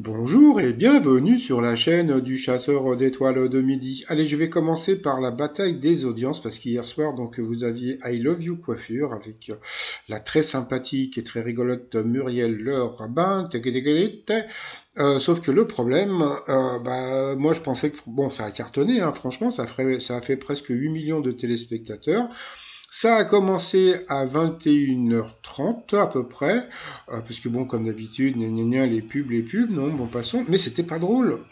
Bonjour et bienvenue sur la chaîne du chasseur d'étoiles de midi. Allez, je vais commencer par la bataille des audiences parce qu'hier soir, donc, vous aviez I Love You Coiffure avec la très sympathique et très rigolote Muriel Le Rabin. Sauf que le problème, moi je pensais que bon, ça a cartonné, hein, franchement, ça a fait presque 8 millions de téléspectateurs. Ça a commencé à 21h30 à peu près, parce que bon, comme d'habitude, les pubs, non, bon, passons. Mais c'était pas drôle,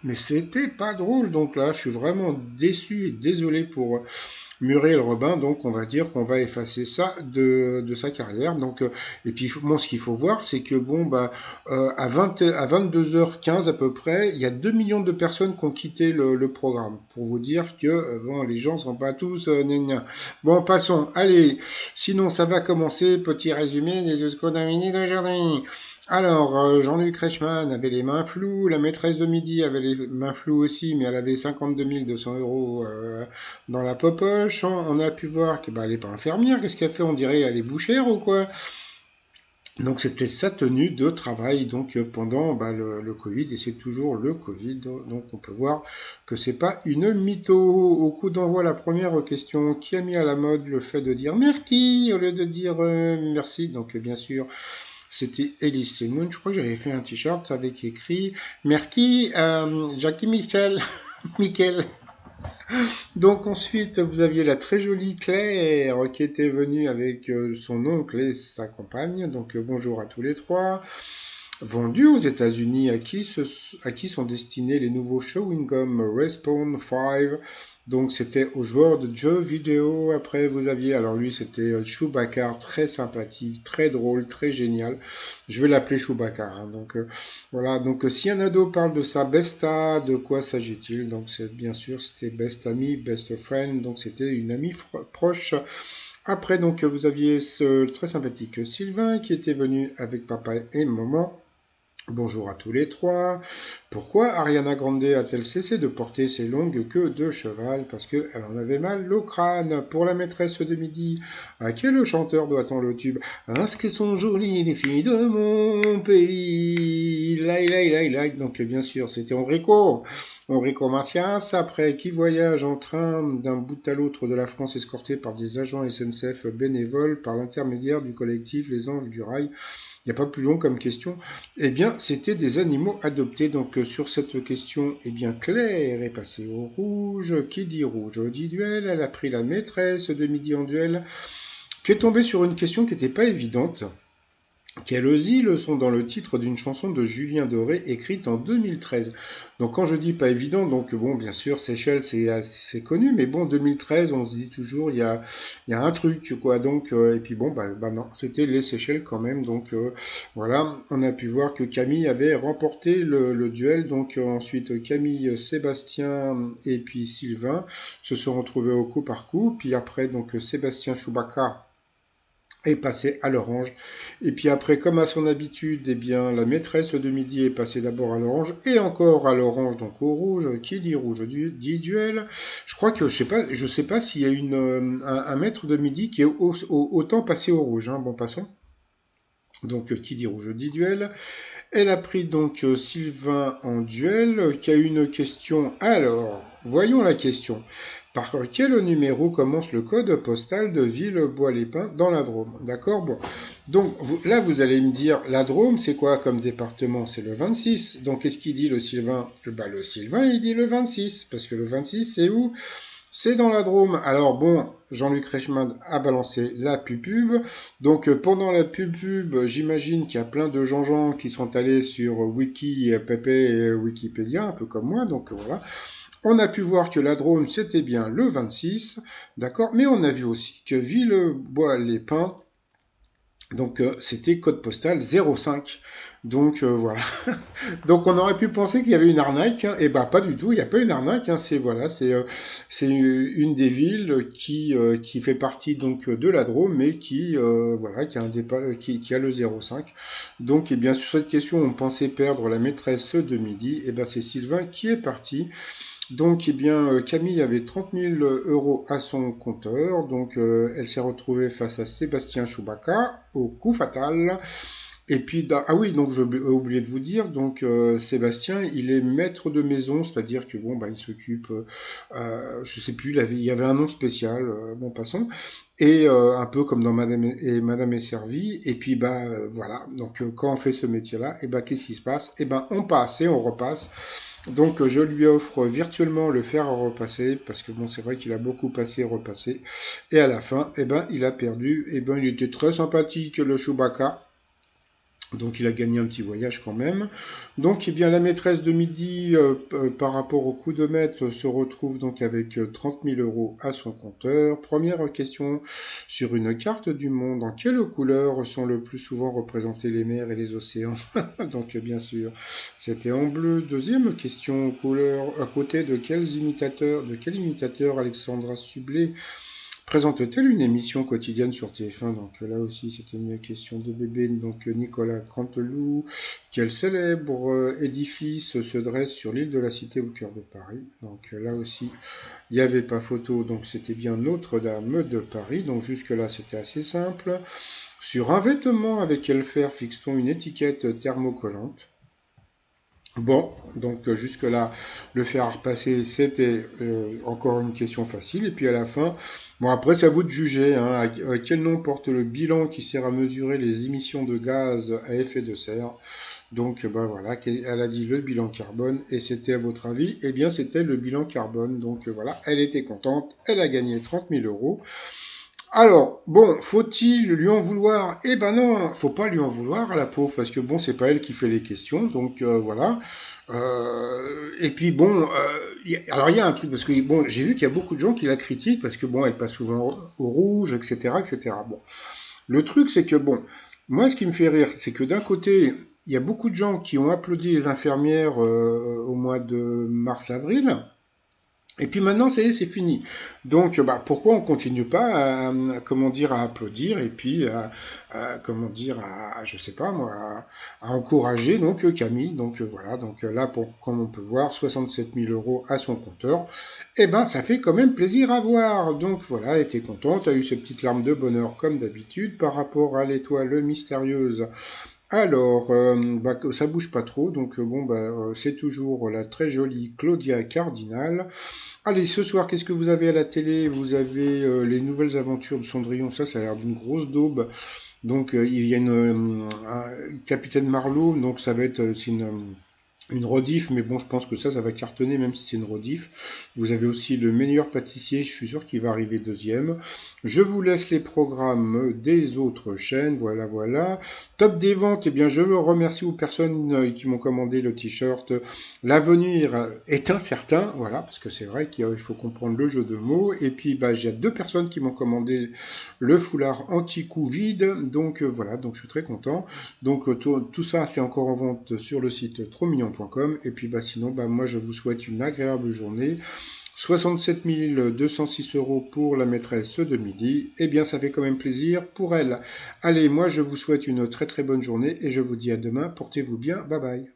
donc là, je suis vraiment déçu et désolé pour Muriel Robin, donc on va dire qu'on va effacer ça de sa carrière. Donc, et puis bon, ce qu'il faut voir, c'est que bon, à 22h15 à peu près, il y a 2 millions de personnes qui ont quitté le programme. Pour vous dire que bon, les gens sont pas tous gna gna. Bon, passons. Allez, sinon ça va commencer. Petit résumé de ce qu'on a mis d'aujourd'hui. Alors, Jean-Luc Reichmann avait les mains floues, la maîtresse de midi avait les mains floues aussi, mais elle avait 52 200 euros dans la popoche. On a pu voir qu'elle n'est pas infirmière, qu'est-ce qu'elle fait? On dirait elle est bouchère ou quoi? Donc c'était sa tenue de travail donc pendant le Covid et c'est toujours le Covid. Donc on peut voir que c'est pas une mytho. Au coup d'envoi, la première question, qui a mis à la mode le fait de dire merci au lieu de dire merci? Donc bien sûr c'était Elise Semoun. Je crois que j'avais fait un t-shirt avec écrit merci Jackie Michel. Michael. Donc ensuite, vous aviez la très jolie Claire qui était venue avec son oncle et sa compagne. Donc bonjour à tous les trois. Vendu aux États-Unis, à qui sont destinés les nouveaux chewing-gum Respawn 5. Donc c'était aux joueurs de jeux vidéo. Après vous aviez, alors lui c'était Chewbacca, très sympathique, très drôle, très génial. Je vais l'appeler Chewbacca, hein. Donc voilà, donc si un ado parle de sa besta, de quoi s'agit-il? Donc c'est bien sûr c'était best ami, best friend, donc c'était une amie proche. Après donc vous aviez ce très sympathique Sylvain qui était venu avec papa et maman. Bonjour à tous les trois. Pourquoi Ariana Grande a-t-elle cessé de porter ses longues queues de cheval? Parce qu'elle en avait mal au crâne. Pour la maîtresse de midi, à quel chanteur doit-on le tube? Parce qu'elles sont jolies les filles de mon pays. Lai, lai, lai, lai. Donc bien sûr, c'était Enrico Macias. Après, qui voyage en train d'un bout à l'autre de la France escorté par des agents SNCF bénévoles par l'intermédiaire du collectif Les Anges du Rail? Il n'y a pas plus long comme question. Eh bien, c'était des animaux adoptés. Donc, sur cette question, eh bien, Claire est passée au rouge. Qui dit rouge dit duel. Elle a pris la maîtresse de midi en duel. Puis est tombée sur une question qui n'était pas évidente. Quelles îles sont dans le titre d'une chanson de Julien Doré écrite en 2013? Donc quand je dis pas évident, donc bon, bien sûr, Seychelles, c'est connu, mais bon, 2013, on se dit toujours, il y a un truc, quoi. Donc, et puis bon, non, c'était les Seychelles quand même. Donc voilà, on a pu voir que Camille avait remporté le duel. Donc ensuite, Camille, Sébastien et puis Sylvain se sont retrouvés au coup par coup. Puis après, donc Sébastien Chewbacca est passé à l'orange. Et puis après, comme à son habitude, eh bien, la maîtresse de midi est passée d'abord à l'orange et encore à l'orange, donc au rouge. Qui dit rouge dit duel. Je crois que je sais pas s'il y a un maître de midi qui est autant passé au rouge, hein. Bon, passons. Donc, qui dit rouge dit duel. Elle a pris donc Sylvain en duel, qui a une question. Alors, voyons la question. Par quel numéro commence le code postal de Villebois-les-Pins dans la Drôme? D'accord. Bon. Donc là, vous allez me dire, la Drôme, c'est quoi comme département? C'est le 26. Donc qu'est-ce qu'il dit le Sylvain? Le Sylvain, il dit le 26. Parce que le 26, c'est où? C'est dans la Drôme. Alors bon, Jean-Luc Reichmann a balancé la pub. Donc pendant la pub, j'imagine qu'il y a plein de gens qui sont allés sur Wiki, Pepe et Wikipédia, un peu comme moi. Donc voilà. On a pu voir que la Drôme, c'était bien le 26, d'accord. Mais on a vu aussi que Villebois-les-Pins, donc c'était code postal 05. Donc voilà. Donc on aurait pu penser qu'il y avait une arnaque, hein. Et bah pas du tout, il n'y a pas une arnaque, hein. C'est voilà, c'est une des villes qui fait partie donc de la Drôme, mais qui voilà, qui a un départ, qui a le 05. Donc et bien sur cette question, on pensait perdre la maîtresse de midi, et ben c'est Sylvain qui est parti. Donc, eh bien, Camille avait 30 000 euros à son compteur. Donc, elle s'est retrouvée face à Sébastien Chewbacca au coup fatal. Et puis, ah oui, donc j'ai oublié de vous dire, donc Sébastien, il est maître de maison, c'est-à-dire que bon, bah, il s'occupe, je sais plus, il y avait un nom spécial, bon, passons, et un peu comme dans Madame est servie, et puis bah voilà, donc quand on fait ce métier-là, et ben qu'est-ce qui se passe? Et ben on passe et on repasse. Donc je lui offre virtuellement le fer à repasser, parce que bon, c'est vrai qu'il a beaucoup passé et repassé, et à la fin, et ben il a perdu, et ben il était très sympathique le Chewbacca. Donc il a gagné un petit voyage quand même. Donc eh bien la maîtresse de midi par rapport au coup de maître se retrouve donc avec 30 000 euros à son compteur. Première question sur une carte du monde, en quelles couleurs sont le plus souvent représentées les mers et les océans? Donc bien sûr, c'était en bleu. Deuxième question, couleur à côté de quel imitateur Alexandra Sublet présente-t-elle une émission quotidienne sur TF1? Donc là aussi, c'était une question de bébé. Donc Nicolas Canteloup, quel célèbre édifice se dresse sur l'île de la Cité au cœur de Paris? Donc là aussi, il n'y avait pas photo, donc c'était bien Notre-Dame de Paris. Donc jusque-là, c'était assez simple. Sur un vêtement, avec quel fer fixe-t-on une étiquette thermocollante? Bon, donc jusque-là, le fer à repasser, c'était encore une question facile. Et puis à la fin, bon après c'est à vous de juger, hein, quel nom porte le bilan qui sert à mesurer les émissions de gaz à effet de serre. Donc bah voilà, elle a dit le bilan carbone et c'était à votre avis, eh bien c'était le bilan carbone. Donc voilà, elle était contente, elle a gagné 30 000 euros. Alors, bon, faut-il lui en vouloir? Eh ben non, faut pas lui en vouloir à la pauvre, parce que bon, c'est pas elle qui fait les questions, donc voilà. Et puis bon, alors il y a un truc, parce que bon, j'ai vu qu'il y a beaucoup de gens qui la critiquent, parce que bon, elle passe souvent au rouge, etc., etc. Bon, le truc, c'est que bon, moi, ce qui me fait rire, c'est que d'un côté, il y a beaucoup de gens qui ont applaudi les infirmières au mois de mars-avril, et puis maintenant, ça y est, c'est fini. Donc, bah, pourquoi on continue pas comment dire, à applaudir et puis comment dire, je sais pas moi, à encourager donc Camille. Donc voilà. Donc là, comme on peut voir, 67 000 euros à son compteur. Eh ben, ça fait quand même plaisir à voir. Donc voilà, elle était contente, a eu ses petites larmes de bonheur comme d'habitude par rapport à l'étoile mystérieuse. Alors, bah, ça bouge pas trop, donc bon, bah, c'est toujours la très jolie Claudia Cardinal. Allez, ce soir, qu'est-ce que vous avez à la télé? Vous avez les nouvelles aventures de Cendrillon, ça a l'air d'une grosse daube. Donc, il y a un Capitaine Marlowe, donc ça va être c'est une rediff, mais bon, je pense que ça va cartonner, même si c'est une rediff. Vous avez aussi le meilleur pâtissier, je suis sûr qu'il va arriver deuxième. Je vous laisse les programmes des autres chaînes, voilà, voilà. Top des ventes, eh bien, je veux remercier aux personnes qui m'ont commandé le t-shirt. L'avenir est incertain, voilà, parce que c'est vrai qu'il faut comprendre le jeu de mots. Et puis, bah, j'ai deux personnes qui m'ont commandé le foulard anti-coup vide, donc voilà, donc je suis très content. Donc tout ça, c'est encore en vente sur le site trotsmignon.com. Et puis bah, sinon, bah, moi je vous souhaite une agréable journée. 67 206 euros pour la maîtresse de midi. Eh bien, ça fait quand même plaisir pour elle. Allez, moi je vous souhaite une très très bonne journée et je vous dis à demain. Portez-vous bien. Bye bye.